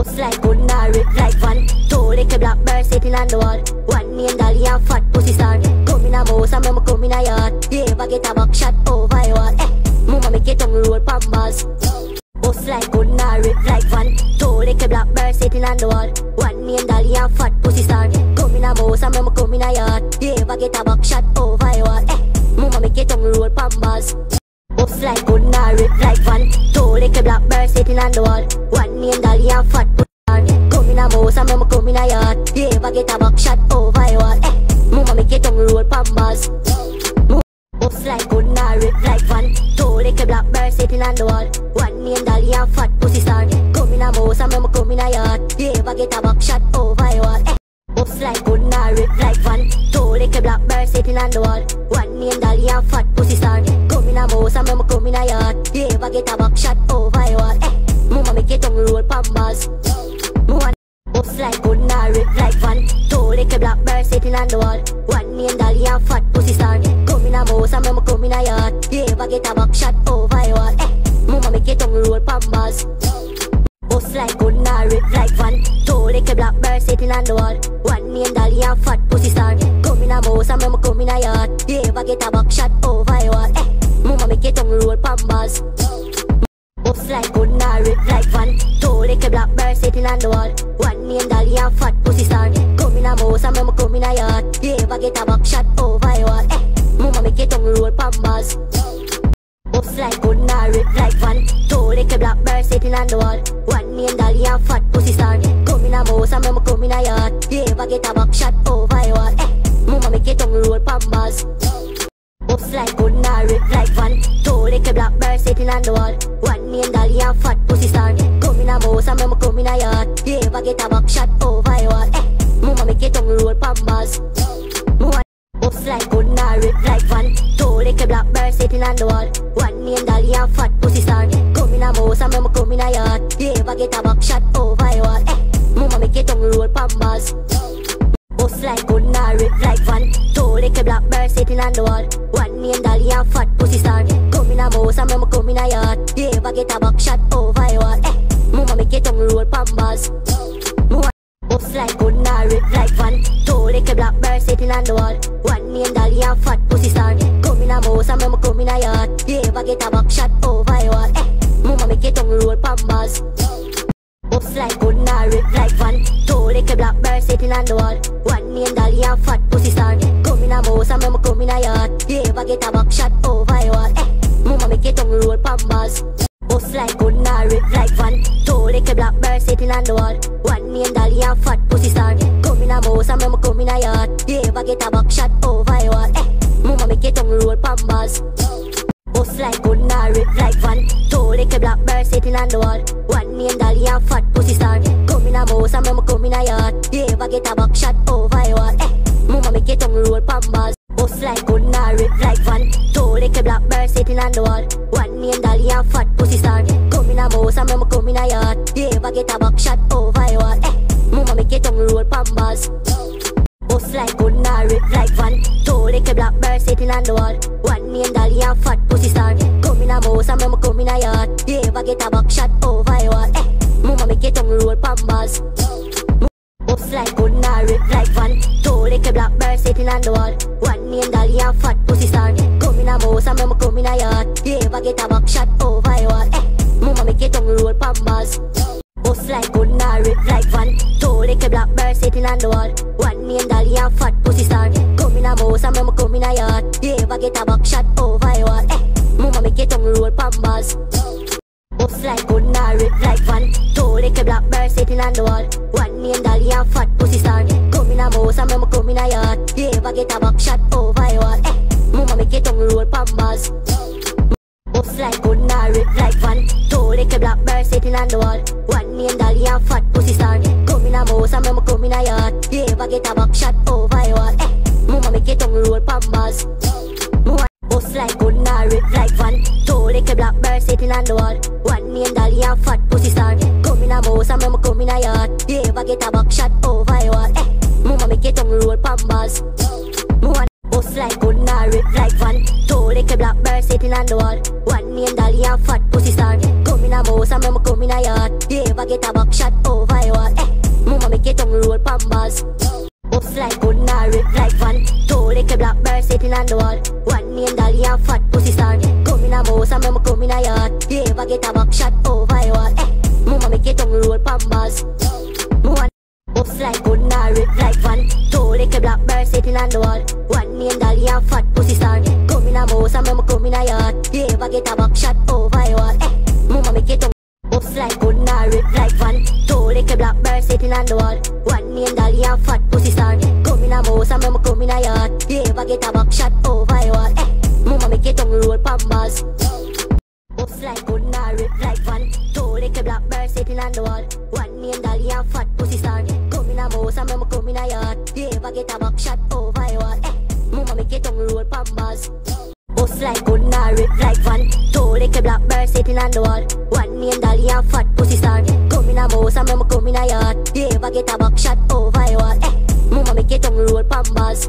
Bust like Gunda, rip like Van. Two little blackbird sitting on the wall. One named Dolly and fat pussy star. Come in a mouse and mama come in a yard. You ever get a back shot over your wall? Mama make your tongue roll pambas. Bust like Gunda, rip like Van. Two little blackbird sitting on the wall. One named Dolly and fat pussy star. Come in a mouse and mama come in a yard. You ever get a back shot over your wall? Mama make your tongue roll pambas. Bust like Gunda, rip like Van. Two little blackbird sitting on the wall. One named Dolly and fat pussy star. Come in a mouse and mama come in a yard. You ever get a back shot over your wall? Mama make your tongue roll pambas. Bust like Gunda, rip like Van. Two little blackbird sitting on the wall. One named Dolly and fat pussy star. Come in a mouse and mama come in a yard. You ever get a back shot over your wall? Bust like Gunda, rip like Van. Two little blackbird sitting on the wall. One named Dolly and fat pussy star. Come in a mouse and mama come in a yard. You ever get a back shot over your wall? Mama make your tongue roll pambas. Bust like Gunda, rip like Van. Two little blackbird sitting on the wall. One named Dolly and fat pussy star. Come in a mouse and mama come in a yard. You ever get a back shot over your wall? Mama make your tongue roll pambas. Bust like Gunda, rip like Van. Two little blackbird sitting on the wall. One named Dolly and fat pussy star. Come in a mouse and mama come in a yard. You ever get a back shot over your wall? Mama make your tongue roll pambas. Bust like Gunda, rip like Van. Two little blackbird sitting on the wall. One named Dolly and fat pussy star. Come in a mouse and mama come in a yard. You ever get a back shot over your wall? Mama make your tongue roll pambas. Bust like Gunda, rip like Van. Two little blackbird sitting on the wall. One named Dolly and fat pussy star. Come in a mouse and mama come in a yard. You ever get a back shot over your wall? Mama make your tongue roll pambas. Bust like Gunda, rip like Van. Two little blackbird sitting on the wall. One named Dolly and fat pussy star. Come in a mouse and mama come in a yard. You ever get a back shot over your wall? Mama make your tongue roll pambas. Bust like Gunda, rip like Van. Two little blackbird sitting on the wall. One named Dolly and fat pussy star. Come in a mouse and mama come in a yard. You ever get a back shot over your wall? Mama make your tongue roll pambas. Bust like Gunda, rip like Van. Two little blackbird sitting on the wall. One named Dolly and fat pussy star. Come in a mouse and mama come in a yard. You ever get a back shot over your wall? Mama make your tongue roll pambas. Bust like Gunda, rip like Van. Two little blackbird sitting on the wall. One named Dolly and fat pussy star. Come in a mouse and mama come in a yard. You ever get a back shot over your wall? Mama make your tongue roll pambas. Bust like Gunda, rip like Van. Two little blackbird sitting on the wall. One named Dolly and fat pussy star. Come in a mouse and mama come in a yard. You ever get a back shot over your wall? Mama make your tongue roll pambas. Bust like Gunda, rip like Van. Two little blackbird sitting on the wall. One named Dolly and fat pussy star. Come in a mouse and mama come in a yard. You ever get a back shot over your wall? Mama make your tongue roll pambas. Bust like Gunda, rip like Van. Two little blackbird sitting on the wall. One named Dolly and fat pussy star. Come in a mouse and mama come in a yard. You ever get a back shot over your wall? Mama make your tongue roll pambas. Bust like Gunda, rip like Van. Two little blackbird sitting on the wall. One named Dolly and fat pussy star. Come in a mouse and mama come in a yard. You ever get a back shot over your wall? Mama make your tongue roll pambas. Bust like Gunda, rip like Van. Two little blackbird sitting on the wall. One named Dolly and fat pussy star. Come in a mouse and mama come in a yard. You ever get a back shot over your wall? Mama make your tongue roll pambas. Bust like Gunda, rip like Van. Two little blackbird sitting on the wall. One named Dolly and fat pussy star. Come in a mouse and mama come in a yard. You ever get a back shot over your wall? Mama make your tongue roll pambas. Bust like Gunda, rip like Van. Two little blackbird sitting on the wall. One named Dolly and fat pussy star. Come in a mouse and mama come in a yard. You ever get a back shot over your wall? Mama make your tongue roll pambas. Bust like Gunda, rip like Van. Two little blackbird sitting on the wall. One named Dolly and fat pussy star. Come in a mouse and mama come in a yard. You ever get a back shot over your wall? Mama make your tongue roll pambas. Bust like Gunda, rip like Van. Two little blackbird sitting on the wall. One named Dolly and fat pussy star. Come in a mouse and mama come in a yard. You ever get a back shot over your wall? Mama make your tongue roll pambas. Bust like Gunda, rip like Van. Two little blackbird sitting on the wall. One named Dolly and fat pussy star. Come in a mouse and mama come in a yard. You ever get a back shot over your wall? Mama make your tongue roll pambas. Bust like Gunda, rip like Van. Two little blackbird sitting on the wall. One named Dolly and fat pussy star. Come Come in a mouse and me come in a yard. You ever get a back shot over your wall? Mama make your tongue roll pan balls. Bust like gun or rip like van. Two little blackbird sitting on the wall. One name Dolly and fat pussy star. Come in a mouse and me come in a yard. You ever get a back shot over your wall? Mama make your tongue roll pan balls. Bust like gun or rip like van. Two little blackbird sitting on the wall. One name Dolly and fat pussy star. Come in a mouse and me come in a yard. You ever get a back shot over your wall? Mama make your tongue. Bust like gun or rip like van. Two little blackbird sitting on the wall. One name Dolly and fat pussy star. Come in a mouse and me come in a yard. You ever get a back shot over your wall? Mama make your tongue roll pan balls. Bust like gun or rip like van. Two little blackbird sitting on the wall. One name Dolly and fat pussy star. Come in a mouse and me come in a yard. You ever get a back shot over your wall? Mama make your tongue roll pan balls. Bust like gun or rip like van. Two little blackbird sitting on the wall. One name Dolly and fat pussy star. Come in a mouse and me come in a yard. You ever get a back shot over your wall? Mama make your tongue roll pan balls.